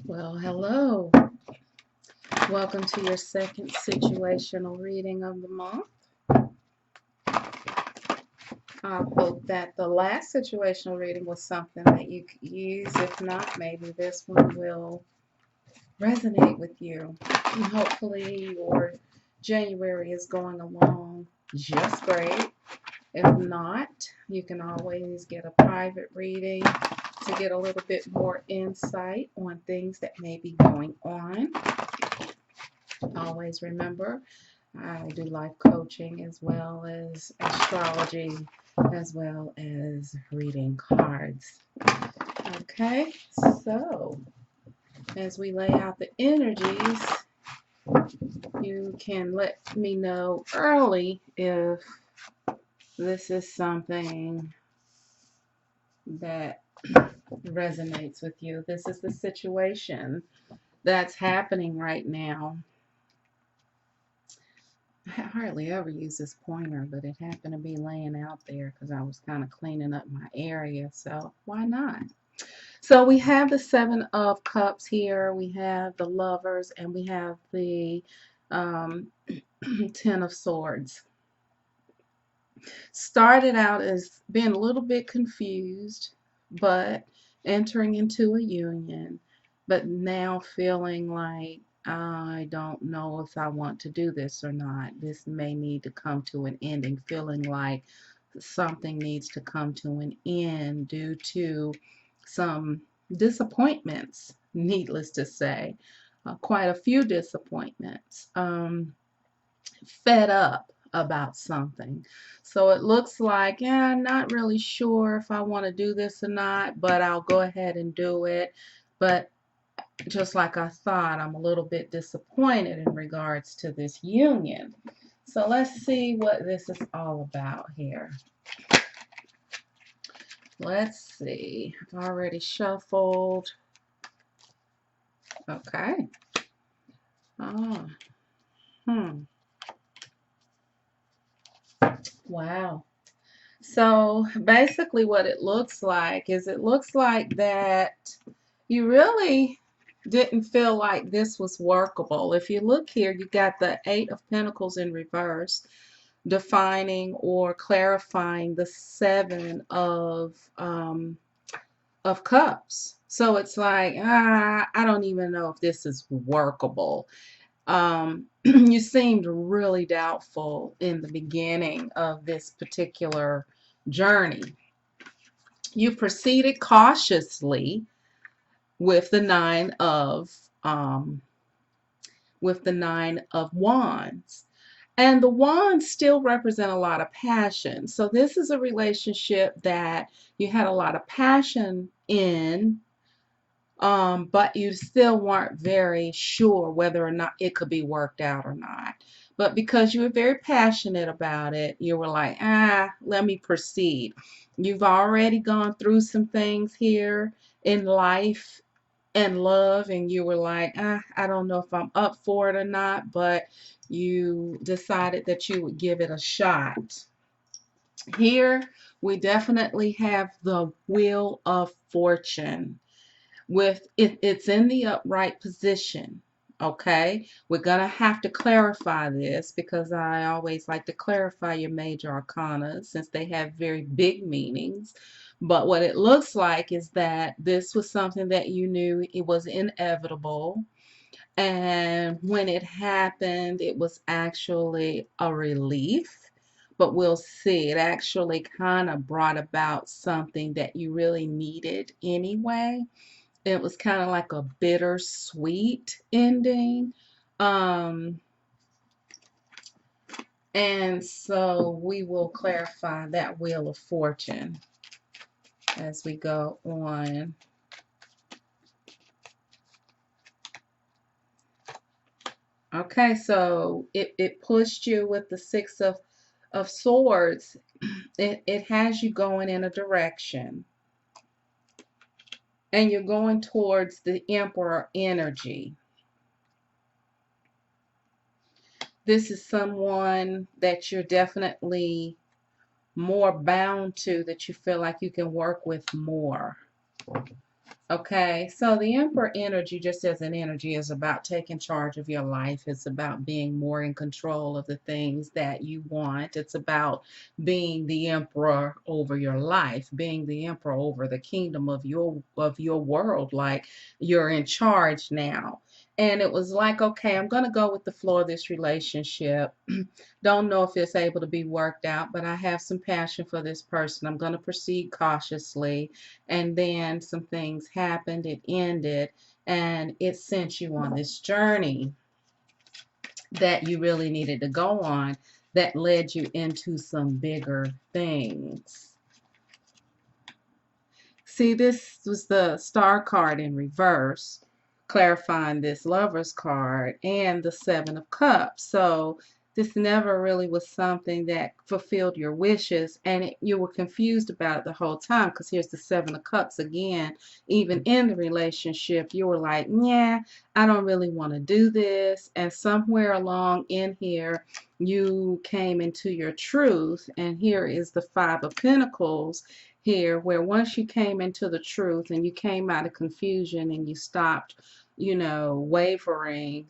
Well, hello. Welcome to your second situational reading of the month. I hope that the last situational reading was something that you could use. If not, maybe this one will resonate with you. And hopefully, your January is going along just great. If not, you can always get a private reading to get a little bit more insight on things that may be going on. Always remember, I do life coaching as well as astrology, as well as reading cards. Okay, so as we lay out the energies, you can let me know early if this is something that resonates with you. This is the situation that's happening right now. I hardly ever use this pointer, but it happened to be laying out there because I was kind of cleaning up my area, so why not? So we have the Seven of Cups here, we have the Lovers, and we have the um, Ten of Swords. Started out as being a little bit confused, but entering into a union, but now feeling like I don't know if I want to do this or not. This may need to come to an ending, feeling like something needs to come to an end due to some disappointments, needless to say. Quite a few disappointments. Fed up about something. So it looks like, yeah, I'm not really sure if I want to do this or not, but I'll go ahead and do it. But just like I thought, I'm a little bit disappointed in regards to this union. So let's see what this is all about here. Let's see. I've already shuffled. Okay. Oh. Wow. So basically what it looks like is it looks like that you really didn't feel like this was workable. If you look here, you got the Eight of Pentacles in reverse, defining or clarifying the Seven of Cups. So it's like, I don't even know if this is workable. You seemed really doubtful in the beginning of this particular journey. You proceeded cautiously with the um, Nine of Wands. And the wands still represent a lot of passion. So this is a relationship that you had a lot of passion in, but you still weren't very sure whether or not it could be worked out or not. But because you were very passionate about it, you were like, let me proceed. You've already gone through some things here in life and love, and you were like, I don't know if I'm up for it or not, but you decided that you would give it a shot. Here, we definitely have the Wheel of Fortune with it, it's in the upright position. Okay, we're gonna have to clarify this because I always like to clarify your major arcana since they have very big meanings. But what it looks like is that this was something that you knew it was inevitable, and when it happened it was actually a relief. But we'll see, it actually kind of brought about something that you really needed anyway. It was kind of like a bittersweet ending. Um, and so we will clarify that Wheel of Fortune as we go on. Okay, so it pushed you with the Six of Swords. It has you going in a direction. And you're going towards the Emperor energy. This is someone that you're definitely more bound to, that you feel like you can work with more. Okay, so the Emperor energy, just as an energy, is about taking charge of your life. It's about being more in control of the things that you want. It's about being the emperor over your life, being the emperor over the kingdom of your world. Like you're in charge now. And it was like, okay, I'm gonna go with the flow of this relationship. Don't know if it's able to be worked out, but I have some passion for this person. I'm gonna proceed cautiously, and then some things happened, it ended, and it sent you on this journey that you really needed to go on that led you into some bigger things. See, this was the star card in reverse, clarifying this lover's card and the seven of cups. So this never really was something that fulfilled your wishes, and you were confused about it the whole time, because here's the seven of cups again. Even in the relationship, you were like, yeah, I don't really want to do this. And somewhere along in here, you came into your truth, and here is the five of pentacles here, where once you came into the truth and you came out of confusion and you stopped, wavering,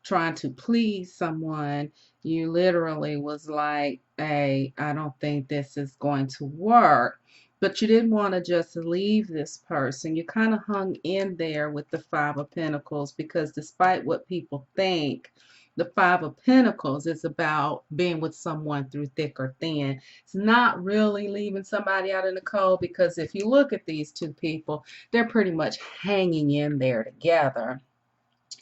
trying to please someone, you literally was like, hey, I don't think this is going to work. But you didn't want to just leave this person. You kind of hung in there with the Five of Pentacles, because despite what people think, the Five of Pentacles is about being with someone through thick or thin. It's not really leaving somebody out in the cold, because if you look at these two people, they're pretty much hanging in there together.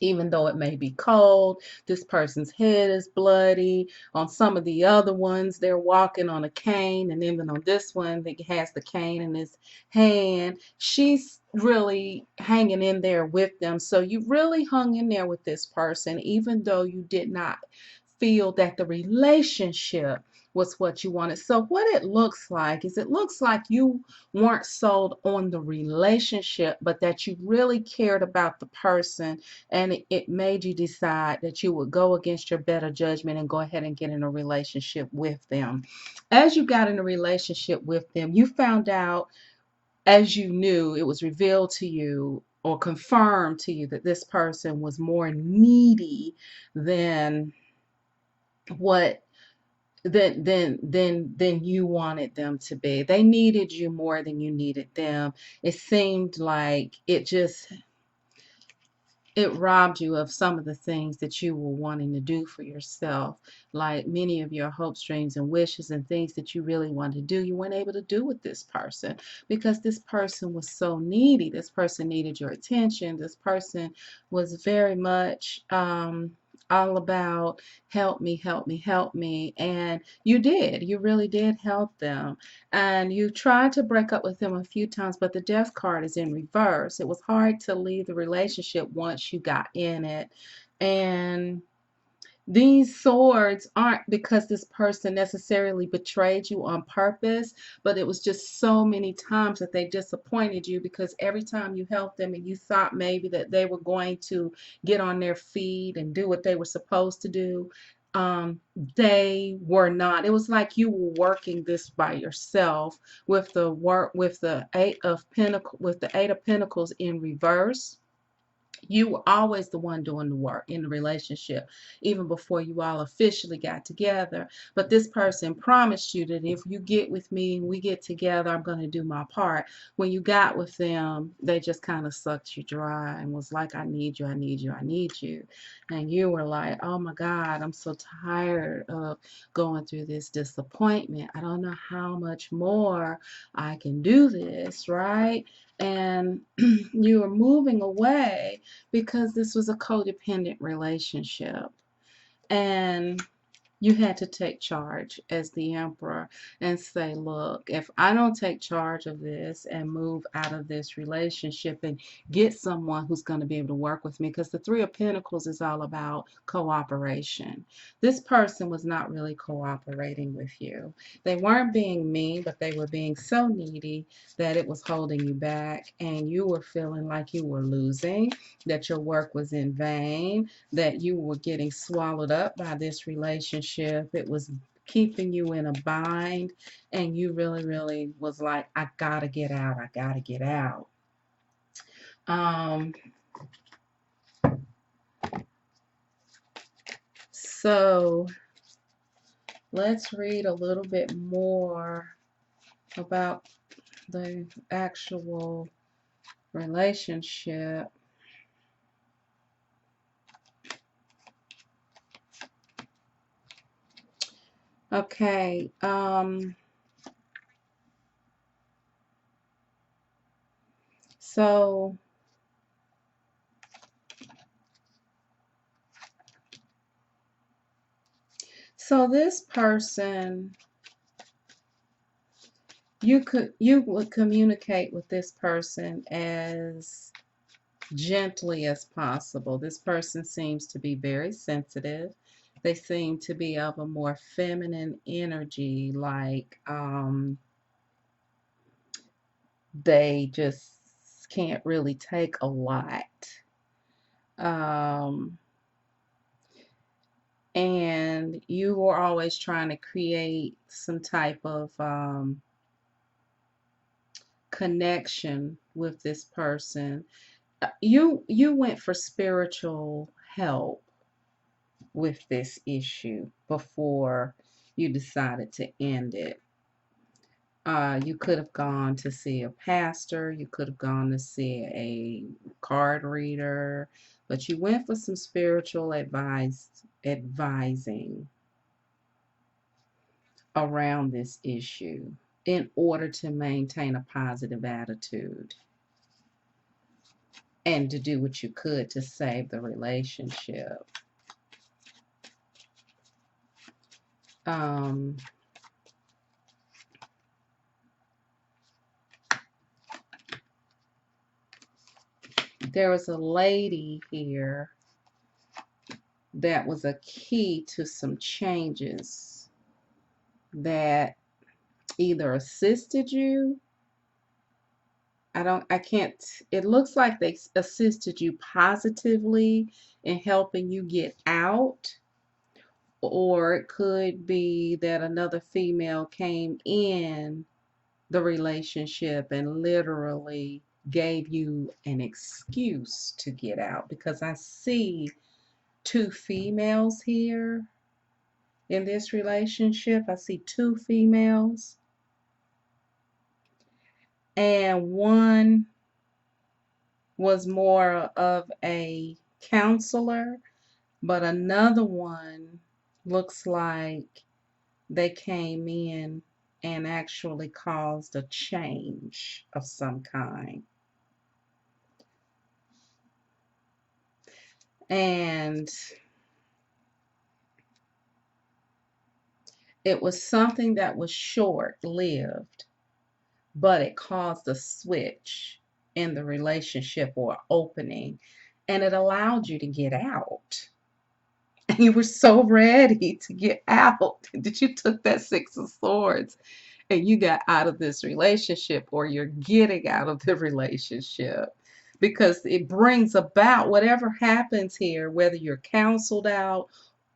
Even though it may be cold, this person's head is bloody. On some of the other ones, they're walking on a cane, and even on this one, he has the cane in his hand. She's really hanging in there with them. So you really hung in there with this person, even though you did not feel that the relationship was what you wanted. So what it looks like is, it looks like you weren't sold on the relationship, but that you really cared about the person, and it made you decide that you would go against your better judgment and go ahead and get in a relationship with them. As you got in a relationship with them, you found out, as you knew, it was revealed to you or confirmed to you that this person was more needy than what than you wanted them to be. They needed you more than you needed them. It seemed like it robbed you of some of the things that you were wanting to do for yourself. Like many of your hopes, dreams, and wishes, and things that you really wanted to do, you weren't able to do with this person, because this person was so needy. This person needed your attention. This person was very much all about help me, help me, help me. And you really did help them. And you tried to break up with them a few times, but the death card is in reverse. It was hard to leave the relationship once you got in it. And these swords aren't because this person necessarily betrayed you on purpose, but it was just so many times that they disappointed you, because every time you helped them and you thought maybe that they were going to get on their feet and do what they were supposed to do, um, they were not. It was like you were working this by yourself, with the Eight of Pentacles in reverse. You were always the one doing the work in the relationship, even before you all officially got together. But this person promised you that if you get with me and we get together, I'm going to do my part. When you got with them, they just kind of sucked you dry and was like, I need you, I need you, I need you. And you were like, oh my God, I'm so tired of going through this disappointment. I don't know how much more I can do this, right? And you were moving away because this was a codependent relationship. And you had to take charge as the emperor and say, look, if I don't take charge of this and move out of this relationship and get someone who's going to be able to work with me, because the Three of Pentacles is all about cooperation. This person was not really cooperating with you. They weren't being mean, but they were being so needy that it was holding you back, and you were feeling like you were losing, that your work was in vain, that you were getting swallowed up by this relationship. It was keeping you in a bind, and you really, really was like, I gotta get out, I gotta get out. Um, so let's read a little bit more about the actual relationship. Okay. So this person, you would communicate with this person as gently as possible. This person seems to be very sensitive. They seem to be of a more feminine energy, like they just can't really take a lot. Um, and you are always trying to create some type of connection with this person. You went for spiritual help with this issue before you decided to end it. You could have gone to see a pastor, you could have gone to see a card reader, but you went for some spiritual advising around this issue in order to maintain a positive attitude and to do what you could to save the relationship. Um, there was a lady here that was a key to some changes that either assisted you. I can't, it looks like they assisted you positively in helping you get out, or it could be that another female came in the relationship and literally gave you an excuse to get out, because I see two females here in this relationship. I see two females, and one was more of a counselor, but another one looks like they came in and actually caused a change of some kind. And it was something that was short lived, but it caused a switch in the relationship or opening, and it allowed you to get out. And you were so ready to get out that you took that Six of Swords and you got out of this relationship, or you're getting out of the relationship, because it brings about whatever happens here, whether you're counseled out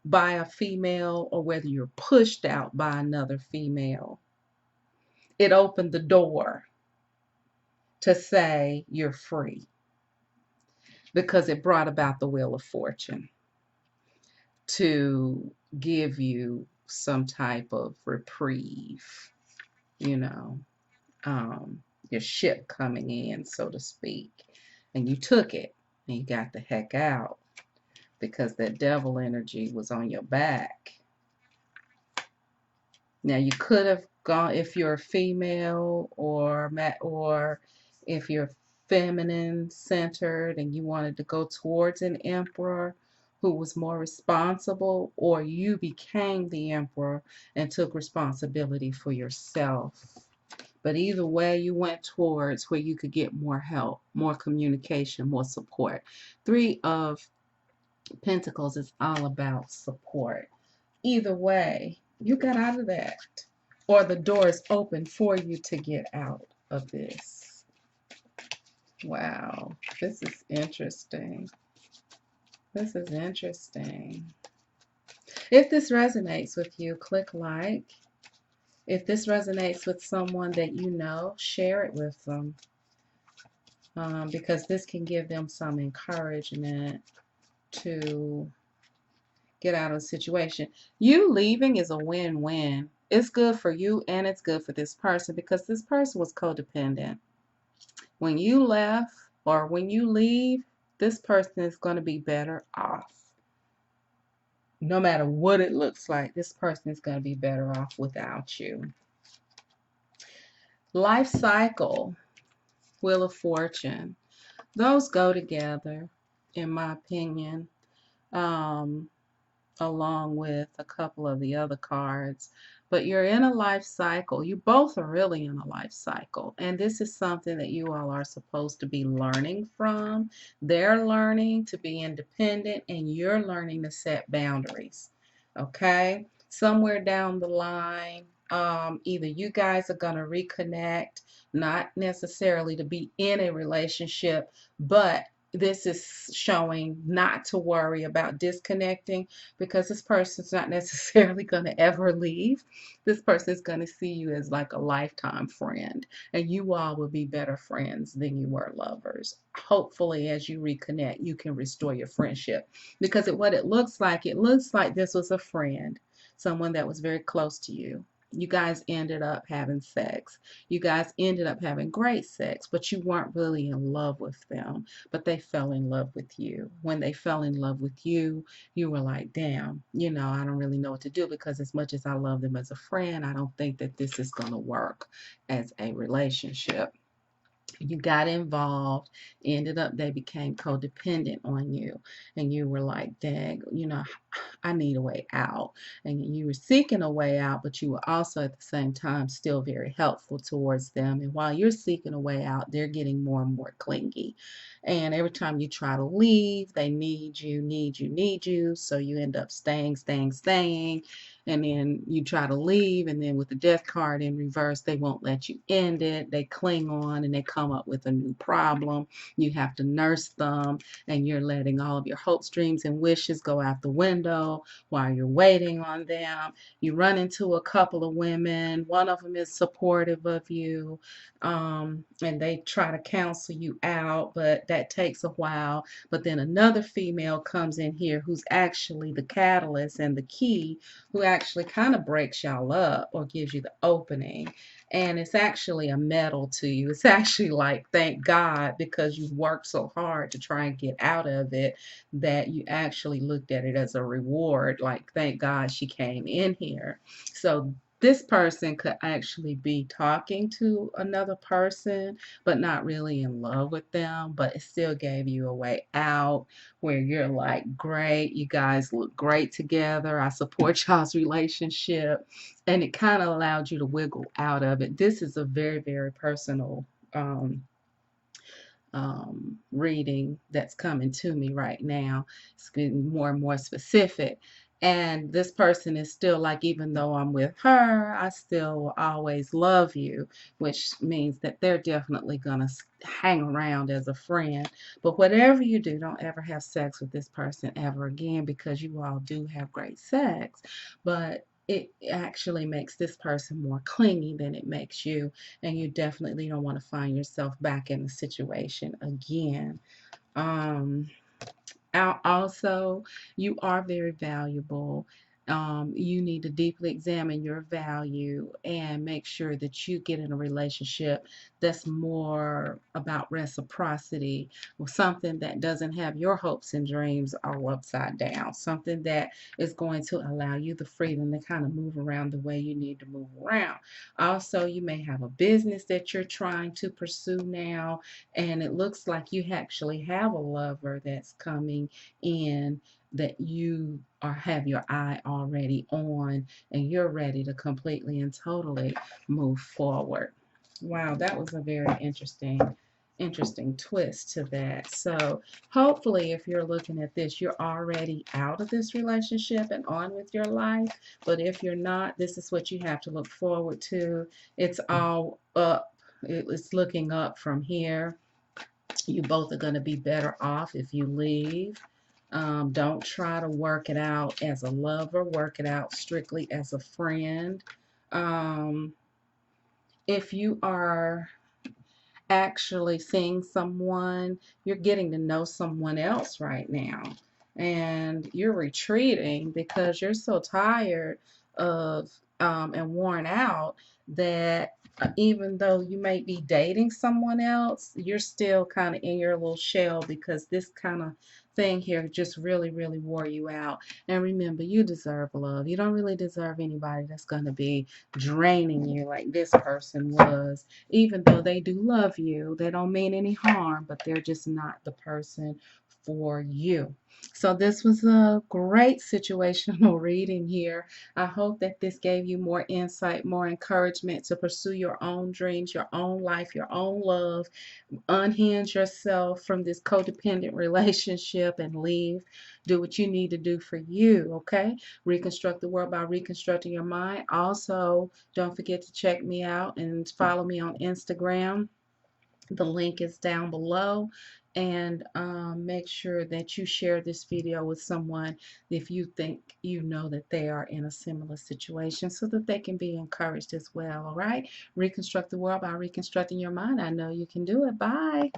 by a female or whether you're pushed out by another female. It opened the door to say you're free, because it brought about the Wheel of Fortune to give you some type of reprieve, you know, your ship coming in, so to speak. And you took it and you got the heck out, because that devil energy was on your back. Now you could have gone, if you're a female, or if you're feminine centered and you wanted to go towards an emperor who was more responsible, or you became the emperor and took responsibility for yourself. But either way, you went towards where you could get more help, more communication, more support. Three of Pentacles is all about support. Either way, you got out of that, or the door is open for you to get out of this. Wow, this is interesting. This is interesting. If this resonates with you, click like. If this resonates with someone that you know, share it with them. because this can give them some encouragement to get out of the situation. You leaving is a win-win. It's good for you and it's good for this person because this person was codependent. When you left or when you leave, this person is going to be better off. No matter what it looks like, this person is going to be better off without you. Life cycle, Wheel of Fortune. Those go together, in my opinion. Um, Along with a couple of the other cards. But you're in a life cycle. You both are really in a life cycle. And this is something that you all are supposed to be learning from. They're learning to be independent, and you're learning to set boundaries. Okay? Somewhere down the line, either you guys are going to reconnect, not necessarily to be in a relationship, but this is showing not to worry about disconnecting because this person's not necessarily going to ever leave. This person is going to see you as like a lifetime friend, and you all will be better friends than you were lovers. Hopefully, as you reconnect, you can restore your friendship because what it looks like this was a friend, someone that was very close to you. You guys ended up having sex. You guys ended up having great sex, but you weren't really in love with them, but they fell in love with you. When they fell in love with you were like, damn, I don't really know what to do because as much as I love them as a friend, I don't think that this is going to work as a relationship. You got involved, ended up they became codependent on you, and you were like, dang, I need a way out. And you were seeking a way out, but you were also at the same time still very helpful towards them. And while you're seeking a way out, they're getting more and more clingy. And every time you try to leave, they need you, need you, need you. So you end up staying, staying, staying. And then you try to leave, and then with the death card in reverse, they won't let you end it. They cling on and they come up with a new problem. You have to nurse them, and you're letting all of your hopes, dreams, and wishes go out the window while you're waiting on them. You run into a couple of women, one of them is supportive of you, and they try to counsel you out, but that takes a while. But then another female comes in here who's actually the catalyst and the key, who actually kind of breaks y'all up or gives you the opening. And it's actually a medal to you. It's actually like, thank God, because you worked so hard to try and get out of it, that you actually looked at it as a reward. Like, thank God she came in here. So this person could actually be talking to another person, but not really in love with them, but it still gave you a way out where you're like, great, you guys look great together. I support y'all's relationship. And it kind of allowed you to wiggle out of it. This is a very, very personal reading that's coming to me right now. It's getting more and more specific. And this person is still like, even though I'm with her, I still always love you, which means that they're definitely going to hang around as a friend. But whatever you do, don't ever have sex with this person ever again because you all do have great sex. But it actually makes this person more clingy than it makes you, and you definitely don't want to find yourself back in the situation again. Um, Also, you are very valuable. You need to deeply examine your value and make sure that you get in a relationship that's more about reciprocity, or something that doesn't have your hopes and dreams all upside down, something that is going to allow you the freedom to kind of move around the way you need to move around. Also, you may have a business that you're trying to pursue now, and it looks like you actually have a lover that's coming in that you have your eye already on, and you're ready to completely and totally move forward. Wow, that was a very interesting twist to that. So hopefully, if you're looking at this, you're already out of this relationship and on with your life. But if you're not, this is what you have to look forward to. It's all up. It's looking up from here. You both are going to be better off if you leave. Don't try to work it out as a lover. Work it out strictly as a friend. Um, if you are actually seeing someone, you're getting to know someone else right now. And you're retreating because you're so tired of and worn out that even though you may be dating someone else, you're still kind of in your little shell because this kind of thing here just really, really wore you out. And remember, you deserve love. You don't really deserve anybody that's going to be draining you like this person was. Even though they do love you, they don't mean any harm, but they're just not the person for you. So this was a great situational reading here. I hope that this gave you more insight, more encouragement to pursue your own dreams, your own life, your own love. Unhinge yourself from this codependent relationship and leave. Do what you need to do for you, okay? Reconstruct the world by reconstructing your mind. Also, don't forget to check me out and follow me on Instagram. The link is down below. And make sure that you share this video with someone if you think you know that they are in a similar situation so that they can be encouraged as well. All right? Reconstruct the world by reconstructing your mind. I know you can do it. Bye.